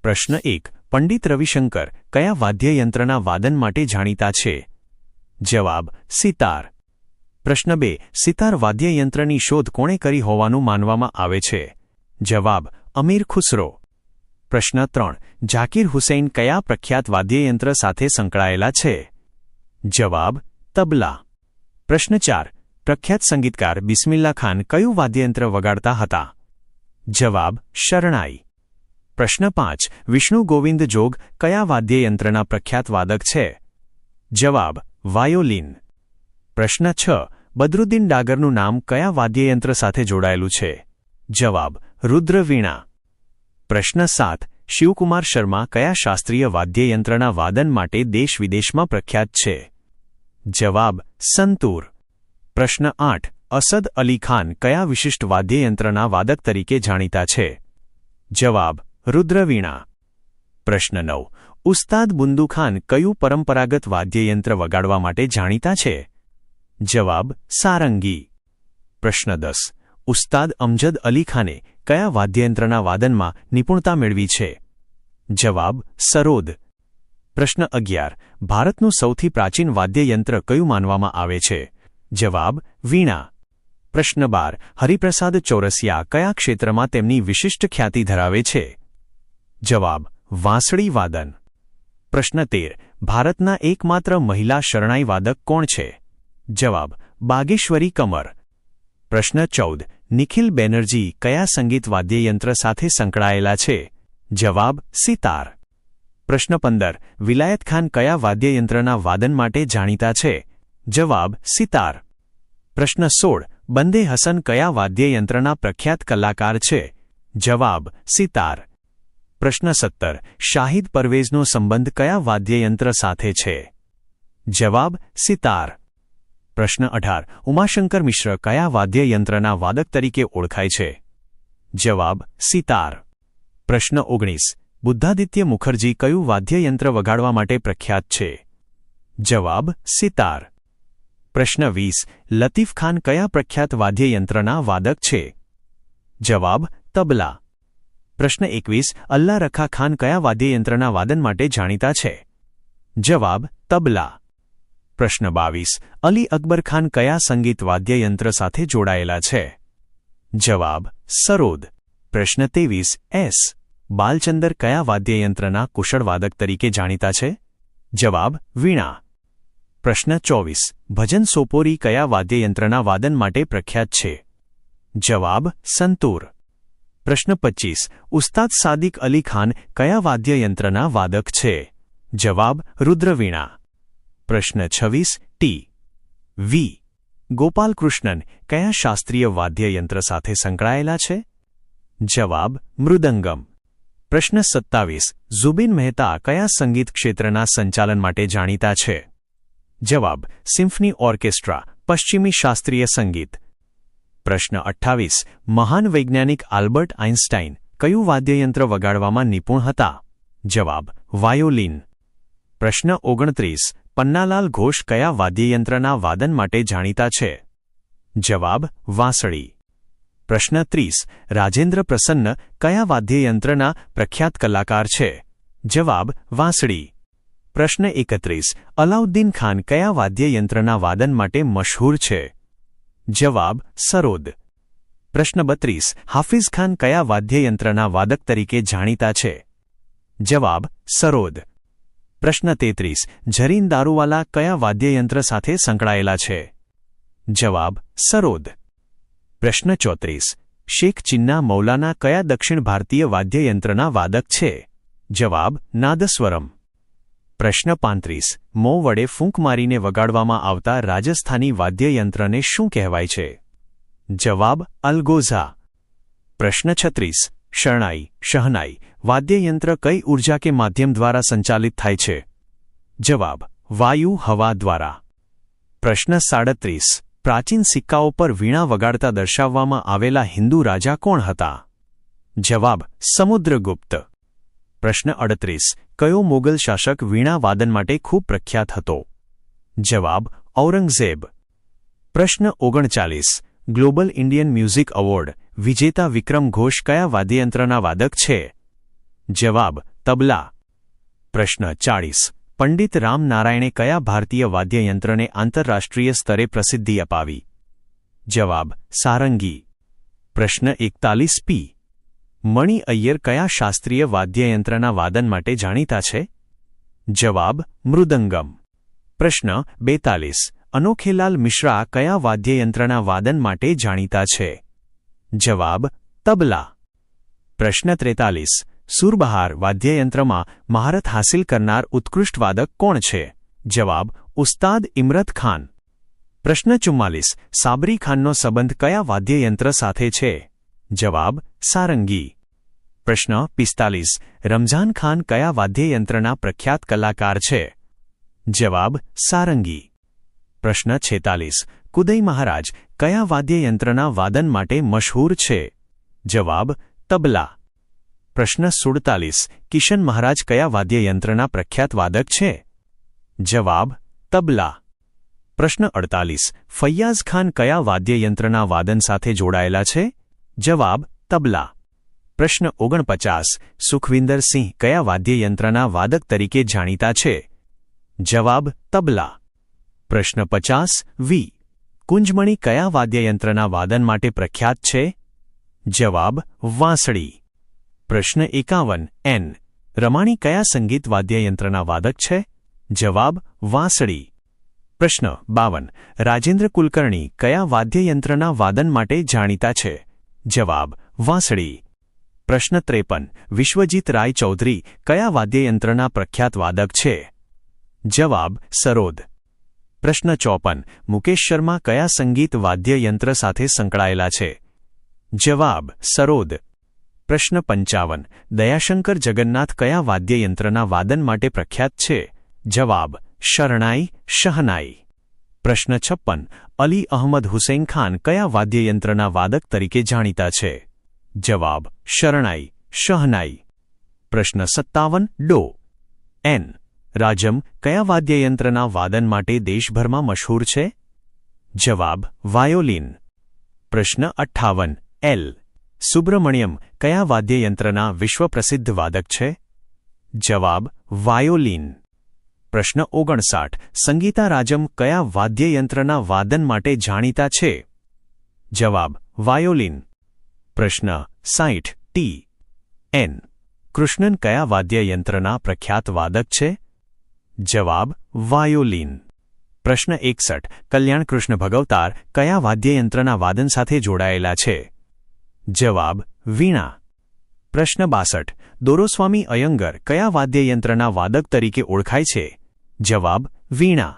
પ્રશ્ન 1. પંડિત રવિશંકર કયા વાદ્યયંત્રના વાદન માટે જાણીતા છે? જવાબ: સિતાર. પ્રશ્ન 2. સિતાર વાદ્યયંત્રની શોધ કોણે કરી હોવાનું માનવામાં આવે છે? જવાબ: અમીર ખુસરો. પ્રશ્ન 3. ઝાકિર હુસૈન કયા પ્રખ્યાત વાદ્યયંત્ર સાથે સંકળાયેલા છે? જવાબ: તબલા. પ્રશ્ન 4. પ્રખ્યાત સંગીતકાર બિસ્મિલ્લા ખાન કયું વાદ્યયંત્ર વગાડતા હતા? જવાબ: શરણાઈ. પ્રશ્ન 5. વિષ્ણુ ગોવિંદ જોગ કયા વાદ્યયંત્રના પ્રખ્યાત વાદક છે? જવાબ: વાયોલિન. પ્રશ્ન 6. બદરુદ્દીન ડાગરનું નામ કયા વાદ્યયંત્ર સાથે જોડાયેલું છે? જવાબ: રુદ્રવીણા. પ્રશ્ન 7. શિવકુમાર શર્મા કયા શાસ્ત્રીય વાદ્યયંત્રના વાદન માટે દેશ વિદેશમાં પ્રખ્યાત છે? જવાબ: સંતૂર. પ્રશ્ન 8. અસદ અલી ખાન કયા વિશિષ્ટ વાદ્યયંત્રના વાદક તરીકે જાણીતા છે? જવાબ: રુદ્રવીણા. પ્રશ્ન 9. ઉસ્તાદ બુંદુ ખાન કયું પરંપરાગત વાદ્યયંત્ર વગાડવા માટે જાણીતા છે? જવાબ: સારંગી. પ્રશ્ન 10. ઉસ્તાદ અમજદ અલી ખાને કયા વાદ્યયંત્રના વાદનમાં નિપુણતા મેળવી છે? જવાબ: સરોદ. પ્રશ્ન 11. ભારતનું સૌથી પ્રાચીન વાદ્યયંત્ર કયું માનવામાં આવે છે? જવાબ: વીણા. પ્રશ્ન 12. હરિપ્રસાદ ચૌરસિયા કયા ક્ષેત્રમાં તેમની વિશિષ્ટ ખ્યાતિ ધરાવે છે? જવાબ: વાંસળી વાદન. પ્રશ્ન 13. ભારતના એકમાત્ર મહિલા શરણાઈ વાદક કોણ છે? જવાબ: બાગેશ્વરી કમર. પ્રશ્ન 14. નિખિલ બેનર્જી કયા સંગીત વાદ્યયંત્ર સાથે સંકળાયેલા છે? જવાબ: સિતાર. પ્રશ્ન 15. વિલાયત ખાન કયા વાદ્યયંત્રના વાદન માટે જાણીતા છે? જવાબ: સિતાર. પ્રશ્ન 16. બંદે હસન કયા વાદ્યયંત્રના પ્રખ્યાત કલાકાર છે? જવાબ: સિતાર. પ્રશ્ન 17. શાહિદ પરવેઝનો સંબંધ કયા વાદ્યયંત્ર સાથે છે? જવાબ: સિતાર. પ્રશ્ન 18. ઉમાશંકર મિશ્ર કયા વાદ્યયંત્રના વાદક તરીકે ઓળખાય છે? જવાબ: સિતાર. પ્રશ્ન 19. બુદ્ધાદિત્ય મુખર્જી કયું વાદ્યયંત્ર વગાડવા માટે પ્રખ્યાત છે? જવાબ: સિતાર. પ્રશ્ન 20. લતીફ ખાન કયા પ્રખ્યાત વાદ્યયંત્રના વાદક છે? જવાબ: તબલા. પ્રશ્ન 21. અલ્લા રખા ખાન કયા વાદ્યયંત્રના વાદન માટે જાણીતા છે? જવાબ: તબલા. પ્રશ્ન 22. અલી અકબર ખાન કયા સંગીત વાદ્યયંત્ર સાથે જોડાયેલા છે? જવાબ: સરોદ. પ્રશ્ન 23. એસ. બાલચંદર કયા વાદ્યયંત્રના કુશળ વાદક તરીકે જાણીતા છે? જવાબ: વીણા. પ્રશ્ન 24. ભજન સોપોરી કયા વાદ્યયંત્રના વાદન માટે પ્રખ્યાત છે? જવાબ: સંતૂર. પ્રશ્ન 25. ઉસ્તાદ સાદિક અલી ખાન કયા વાદ્યયંત્રના વાદક છે? જવાબ: રુદ્રવીણા. પ્રશ્ન 26. ટી. વી. ગોપાલકૃષ્ણન કયા શાસ્ત્રીય વાદ્યયંત્ર સાથે સંકળાયેલા છે? જવાબ: મૃદંગમ. પ્રશ્ન 27. ઝુબિન મહેતા કયા સંગીત ક્ષેત્રના સંચાલન માટે જાણીતા છે? જવાબ: સિમ્ફની ઓર્કેસ્ટ્રા, પશ્ચિમી શાસ્ત્રીય સંગીત. પ્રશ્ન 28. મહાન વૈજ્ઞાનિક આલ્બર્ટ આઇન્સ્ટાઇન કયું વાદ્યયંત્ર વગાડવામાં નિપુણ હતા? જવાબ: વાયોલિન. પ્રશ્ન 29. પન્નાલાલ ઘોષ કયા વાદ્યયંત્રના વાદન માટે જાણીતા છે? જવાબ: વાંસળી. પ્રશ્ન 30. રાજેન્દ્ર પ્રસન્ન કયા વાદ્યયંત્રના પ્રખ્યાત કલાકાર છે? જવાબ: વાંસળી. પ્રશ્ન 31. અલાઉદ્દીન ખાન કયા વાદ્યયંત્રના વાદન માટે મશહૂર છે? જવાબ: સરોદ. પ્રશ્ન 32. હાફિઝ ખાન કયા વાદ્યયંત્રના વાદક તરીકે જાણીતા છે? જવાબ: સરોદ. પ્રશ્ન 33. ઝરીન દારૂવાલા કયા વાદ્યયંત્ર સાથે સંકળાયેલા છે? જવાબ: સરોદ. પ્રશ્ન 34. શેખ ચિન્ના મૌલાના કયા દક્ષિણ ભારતીય વાદ્યયંત્રના વાદક છે? જવાબ: નાદસ્વરમ. પ્રશ્ન 35. મોં વડે ફૂંક મારીને વગાડવામાં આવતા રાજસ્થાની વાદ્યયંત્રને શું કહેવાય છે? જવાબ: અલગોઝા. પ્રશ્ન 36. શરણાઈ, શહનાઈ વાદ્યયંત્ર કઈ ઊર્જા કે માધ્યમ દ્વારા સંચાલિત થાય છે? જવાબ: વાયુ હવા દ્વારા. પ્રશ્ન 37. પ્રાચીન સિક્કાઓ પર વીણા વગાડતા દર્શાવવામાં આવેલા હિન્દુ રાજા કોણ હતા? જવાબ: સમુદ્રગુપ્ત. પ્રશ્ન 38. કયો મોગલ શાસક વીણા વાદન માટે ખૂબ પ્રખ્યાત હતો? જવાબ: ઔરંગઝેબ. પ્રશ્ન 39. ગ્લોબલ ઇન્ડિયન મ્યુઝિક એવોર્ડ વિજેતા વિક્રમ ઘોષ કયા વાદ્યયંત્રના વાદક છે? જવાબ: તબલા. પ્રશ્ન 40. પંડિત રામનારાયણે કયા ભારતીય વાદ્યયંત્રને આંતરરાષ્ટ્રીય સ્તરે પ્રસિદ્ધિ અપાવી? જવાબ: સારંગી. પ્રશ્ન 41. પી. મણિ અય્યર કયા શાસ્ત્રીય વાદ્યયંત્રના વાદન માટે જાણીતા છે? જવાબ: મૃદંગમ. પ્રશ્ન 42. અનોખેલાલ મિશ્રા કયા વાદ્યયંત્રના વાદન માટે જાણીતા છે? જવાબ: તબલા. પ્રશ્ન 43. સુરબહાર વાદ્યયંત્રમાં મહારત હાંસિલ કરનાર ઉત્કૃષ્ટ વાદક કોણ છે? જવાબ: ઉસ્તાદ ઇમરત ખાન. પ્રશ્ન 44. સાબરી ખાનનો સંબંધ કયા વાદ્યયંત્ર સાથે છે? જવાબ: સારંગી. પ્રશ્ન 45. રમઝાન ખાન કયા વાદ્યયંત્રના પ્રખ્યાત કલાકાર છે? જવાબ: સારંગી. પ્રશ્ન 46. કુદઈ મહારાજ કયા વાદ્યયંત્રના વાદન માટે મશહૂર છે? જવાબ: તબલા. પ્રશ્ન 47. કિશન મહારાજ કયા વાદ્યયંત્રના પ્રખ્યાત વાદક છે? જવાબ: તબલા. પ્રશ્ન 48. ફૈયાઝ ખાન કયા વાદ્યયંત્રના વાદન સાથે જોડાયેલા છે? જવાબ: તબલા. પ્રશ્ન 49. સુખવિંદર સિંહ કયા વાદ્યયંત્રના વાદક તરીકે જાણીતા છે? જવાબ: તબલા. પ્રશ્ન 50. વી. કુંજમણી કયા વાદ્યયંત્રના વાદન માટે પ્રખ્યાત છે? જવાબ: વાંસળી. પ્રશ્ન 51. એન. રમાણી કયા સંગીત વાદ્યયંત્રના વાદક છે? જવાબ: વાંસળી. પ્રશ્ન 52. રાજેન્દ્ર કુલકર્ણી કયા વાદ્યયંત્રના વાદન માટે જાણીતા છે? જવાબ: વાંસળી. પ્રશ્ન 53. વિશ્વજીત રાય ચૌધરી કયા વાદ્યયંત્રના પ્રખ્યાત વાદક છે? જવાબ: સરોદ. પ્રશ્ન 54. મુકેશ શર્મા કયા સંગીત વાદ્યયંત્ર સાથે સંકળાયેલા છે? જવાબ: સરોદ. પ્રશ્ન 55. દયાશંકર જગન્નાથ કયા વાદ્યયંત્રના વાદન માટે પ્રખ્યાત છે? જવાબ: શરણાઈ, શહનાઈ. પ્રશ્ન 56. અલી અહમદ હુસૈન ખાન કયા વાદ્યયંત્રના વાદક તરીકે જાણીતા છે? જવાબ: શરણાઈ, શહનાઈ. પ્રશ્ન 57. ડો. એન. રાજમ કયા વાદ્યયંત્રના વાદન માટે દેશભરમાં મશહૂર છે? જવાબ: વાયોલિન. પ્રશ્ન 58. એલ. સુબ્રમણ્યમ કયા વાદ્યયંત્રના વિશ્વપ્રસિદ્ધ વાદક છે? જવાબ: વાયોલિન. પ્રશ્ન 59. સંગીતા રાજમ કયા વાદ્યયંત્રના વાદન માટે જાણીતા છે? જવાબ: વાયોલિન. પ્રશ્ન 60. ટી. એન. કૃષ્ણન કયા વાદ્યયંત્રના પ્રખ્યાત વાદક છે? જવાબ: વાયોલિન. પ્રશ્ન 61. કલ્યાણ કૃષ્ણ ભગવતાર કયા વાદ્યયંત્રના વાદન સાથે જોડાયેલા છે? જવાબ: વીણા. પ્રશ્ન 62. દોરોસ્વામી અયંગર કયા વાદ્યયંત્રના વાદક તરીકે ઓળખાય છે? જવાબ: વીણા.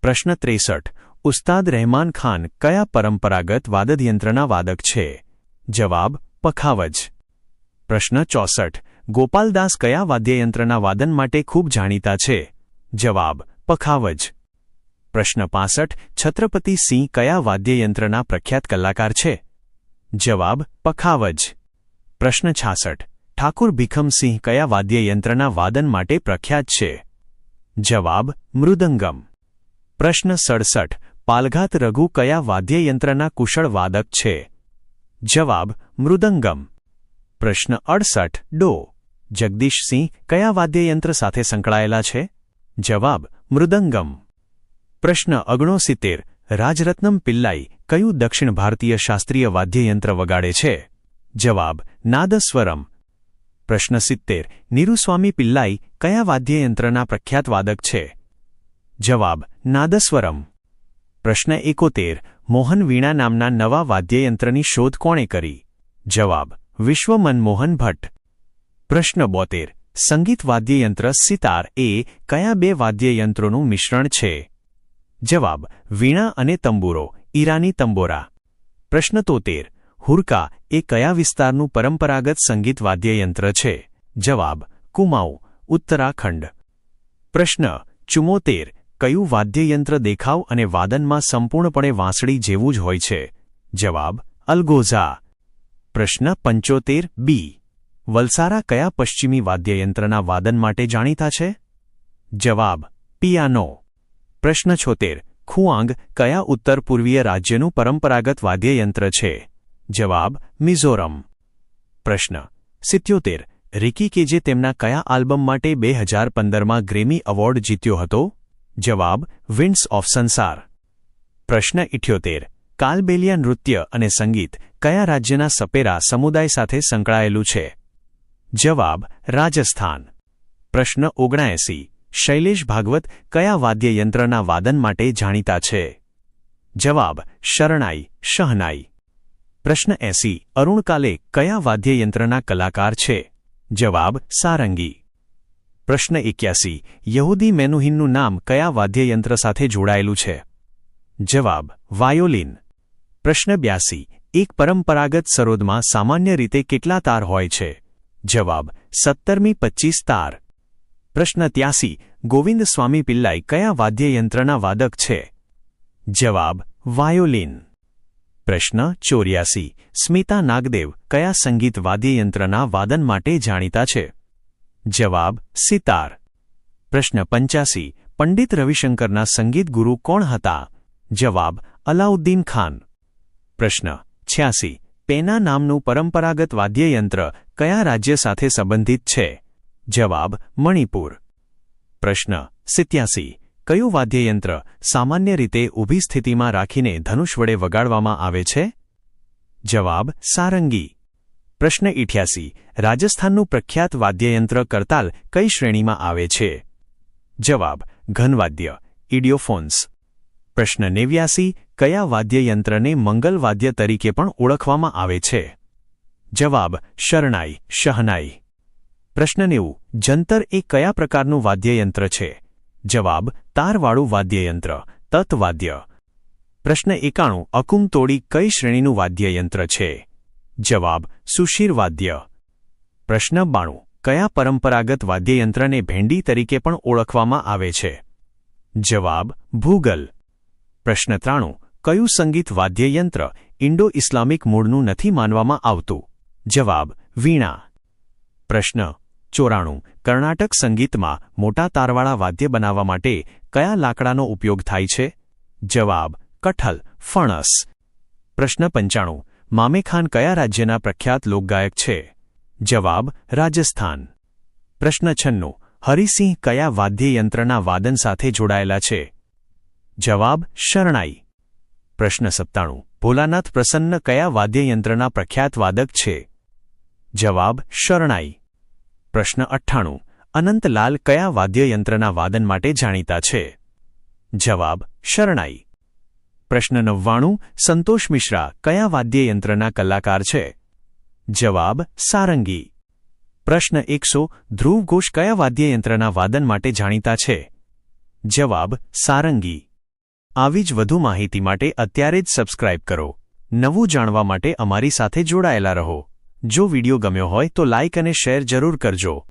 પ્રશ્ન 63. ઉસ્તાદ રહેમાન ખાન કયા પરંપરાગત વાદયંત્રના વાદક છે? જવાબ: પખાવજ. પ્રશ્ન 64. ગોપાલદાસ કયા વાદ્યયંત્રના વાદન માટે ખૂબ જાણીતા છે? જવાબ: પખાવજ. પ્રશ્ન 65. છત્રપતિ સિંહ કયા વાદ્યયંત્રના પ્રખ્યાત કલાકાર છે? જવાબ: પખાવજ. પ્રશ્ન 66. ઠાકુર ભીખમસિંહ કયા વાદ્યયંત્રના વાદન માટે પ્રખ્યાત છે? જવાબ: મૃદંગમ. પ્રશ્ન 67. પાલઘાત રઘુ કયા વાદ્યયંત્રના કુશળ વાદક છે? જવાબ: મૃદંગમ. પ્રશ્ન 68. ડો. જગદીશસિંહ કયા વાદ્યયંત્ર સાથે સંકળાયેલા છે? જવાબ: મૃદંગમ. પ્રશ્ન 69. રાજરત્નમ પિલ્લાઈ કયું દક્ષિણ ભારતીય શાસ્ત્રીય વાદ્યયંત્ર વગાડે છે? જવાબ: નાદસ્વરમ. પ્રશ્ન 70. નીરુસ્વામી પિલ્લાઈ કયા વાદ્યયંત્રના પ્રખ્યાત વાદક છે? જવાબ: નાદસ્વરમ. પ્રશ્ન 71. મોહન વીણા નામના નવા વાદ્યયંત્રની શોધ કોણે કરી? જવાબ: વિશ્વમન મોહન ભટ્ટ. પ્રશ્ન 72. સંગીત વાદ્યયંત્ર સિતાર એ કયા બે વાદ્યયંત્રોનું મિશ્રણ છે? જવાબ: વીણા અને તંબુરો, ઈરાની તંબોરા. પ્રશ્ન 73. હુરકા એ કયા વિસ્તારનું પરંપરાગત સંગીત વાદ્યયંત્ર છે? જવાબ: કુમાઉ, ઉત્તરાખંડ. પ્રશ્ન 74. કયું વાદ્યયંત્ર દેખાવ અને વાદનમાં સંપૂર્ણપણે વાંસળી જેવું જ હોય છે? જવાબ: અલગોઝા. પ્રશ્ન 75. બી. વલસારા કયા પશ્ચિમી વાદ્યયંત્રના વાદન માટે જાણીતા છે? જવાબ: પિયાનો. પ્રશ્ન 76. ખુઆંગ કયા ઉત્તર પૂર્વીય રાજ્યનું પરંપરાગત વાદ્યયંત્ર છે? જવાબ: મિઝોરમ. પ્રશ્ન 77. રિકી કે જે તેમના કયા આલ્બમ માટે 2015માં ગ્રેમી એવોર્ડ જીત્યો હતો? જવાબ વિન્ડ્સ ઓફ સંસાર. પ્રશ્ન 78. કાલબેલિયા નૃત્ય અને સંગીત કયા રાજ્યના સપેરા સમુદાય સાથે સંકળાયેલું છે? જવાબ રાજસ્થાન. પ્રશ્ન 79. શૈલેષ ભાગવત કયા વાદ્યયંત્રના વાદન માટે જાણીતા છે? જવાબ શરણાઈ શહનાઈ. પ્રશ્ન 80. અરુણ કાલે કયા વાદ્યયંત્રના કલાકાર છે? જવાબ સારંગી. પ્રશ્ન 81. યહૂદી મેનુહિનનું નામ કયા વાદ્યયંત્ર સાથે જોડાયેલું છે? જવાબ વાયોલિન. પ્રશ્ન 82. એક પરંપરાગત સરોદમાં સામાન્ય રીતે કેટલા તાર હોય છે? જવાબ 17-25 તાર. પ્રશ્ન 83. ગોવિંદ સ્વામી પિલ્લાઈ કયા વાદ્યયંત્રના વાદક છે? જવાબ વાયોલિન. પ્રશ્ન 84. સ્મિતા નાગદેવ કયા સંગીત વાદ્યયંત્રના વાદન માટે જાણીતા છે? જવાબ સિતાર. પ્રશ્ન 85. પંડિત રવિશંકરના સંગીત ગુરુ કોણ હતા? જવાબ અલાઉદ્દીન ખાન. પ્રશ્ન 86. પેના નામનું પરંપરાગત વાદ્યયંત્ર કયા રાજ્ય સાથે સંબંધિત છે? જવાબ મણિપુર. પ્રશ્ન 87. કયું વાદ્યયંત્ર સામાન્ય રીતે ઊભી સ્થિતિમાં રાખીને ધનુષ વડે વગાડવામાં આવે છે? જવાબ સારંગી. પ્રશ્ન 88. રાજસ્થાનનું પ્રખ્યાત વાદ્યયંત્ર કરતાલ કઈ શ્રેણીમાં આવે છે? જવાબ ઘનવાદ્ય ઇડિયોફોન્સ. પ્રશ્ન 89. કયા વાદ્યયંત્રને મંગલવાદ્ય તરીકે પણ ઓળખવામાં આવે છે? જવાબ શરણાઈ શહનાઈ. પ્રશ્ન 90. જંતર એ કયા પ્રકારનું વાદ્યયંત્ર છે? જવાબ તારવાળું વાદ્યયંત્ર તત્વાદ્ય. પ્રશ્ન 91. અકુમ તોડી કઈ શ્રેણીનું વાદ્યયંત્ર છે? જવાબ સુશીર વાદ્ય. પ્રશ્ન 92. કયા પરંપરાગત વાદ્યયંત્રને ભેંડી તરીકે પણ ઓળખવામાં આવે છે? જવાબ ભૂગલ. પ્રશ્ન 93. કયું સંગીત વાદ્યયંત્ર ઇન્ડો ઇસ્લામિક મૂળનું નથી માનવામાં આવતું? જવાબ વીણા. પ્રશ્ન 94. કર્ણાટક સંગીતમાં મોટા તારવાળા વાદ્ય બનાવવા માટે કયા લાકડાનો ઉપયોગ થાય છે? જવાબ કઠલ ફણસ. પ્રશ્ન 95. મામેખાન કયા રાજ્યના પ્રખ્યાત લોકગાયક છે? જવાબ રાજસ્થાન. પ્રશ્ન 96. હરિસિંહ કયા વાદ્યયંત્રના વાદન સાથે જોડાયેલા છે? જવાબ શરણાઈ. પ્રશ્ન 97. ભોલાનાથ પ્રસન્ન કયા વાદ્યયંત્રના પ્રખ્યાત વાદક છે? જવાબ શરણાઈ. પ્રશ્ન 98. અનંતલાલ કયા વાદ્યયંત્રના વાદન માટે જાણીતા છે? જવાબ શરણાઈ. પ્રશ્ન 99. સંતોષ મિશ્રા કયા વાદ્યયંત્રના કલાકાર છે? જવાબ સારંગી. પ્રશ્ન 100. ધ્રુવ ઘોષ કયા વાદ્યયંત્રના વાદન માટે જાણીતા છે? જવાબ સારંગી. આવી જ વધુ માહિતી માટે અત્યારે જ સબસ્ક્રાઇબ કરો. નવું જાણવા માટે અમારી સાથે જોડાયેલા રહો. જો વિડિયો ગમ્યો હોય તો લાઇક અને શેર જરૂર કરજો.